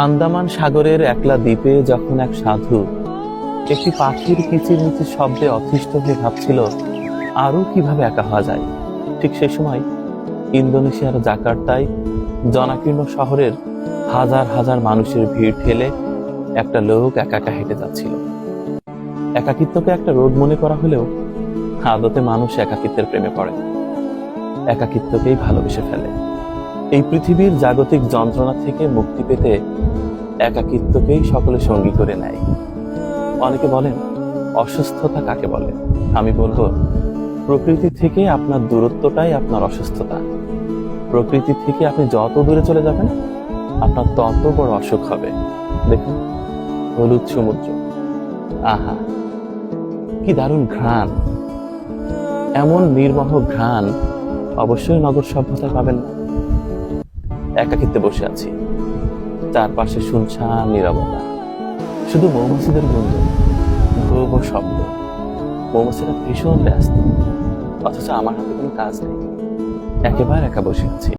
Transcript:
আন্দামান সাগরের একলা দ্বীপে যখন এক সাধু একটি পাখির কিচিরমিচির শব্দে অতিষ্ঠ হয়ে ভাবছিল আরো কিভাবে একা হওয়া যায়, ঠিক সেই সময় ইন্দোনেশিয়ার জাকার্তায় জনাকীর্ণ শহরের হাজার হাজার মানুষের ভিড় ঠেলে একটা লোক একা একা হেঁটে যাচ্ছিল। একাকিত্বকে একটা রোগ মনে করা হলেও আদতে মানুষ একাকিত্বের প্রেমে পড়ে, একাকিত্বকেই ভালোবেসে ফেলে। এই পৃথিবীর জাগতিক যন্ত্রণা থেকে মুক্তি পেতে একাকিত্বকেই সকলে সঙ্গী করে নেয়। অনেকে বলেন অসুস্থতা কাকে বলে? আমি বলবো প্রকৃতি থেকে আপনার দূরত্বটাই আপনার অসুস্থতা। প্রকৃতি থেকে আপনি যত দূরে চলে যাবেন আপনার তত বড় অসুখ হবে। দেখুন হলুদ সমুদ্র, আহা কি দারুণ ঘ্রাণ! এমন নির্মহ ঘ্রাণ অবশ্যই নগর সভ্যতায় পাবেন না। একাকিত্বে বসে আছি, চারপাশে শুনশান নীরবতা, শুধু মৌমাছিদের গন্ধ, ঘুঘু শব্দ। মৌমাছিরা ভীষণ ব্যস্ত, অথচ আমার হাতে কোনো কাজ নেই, একেবারে একা বসে আছি।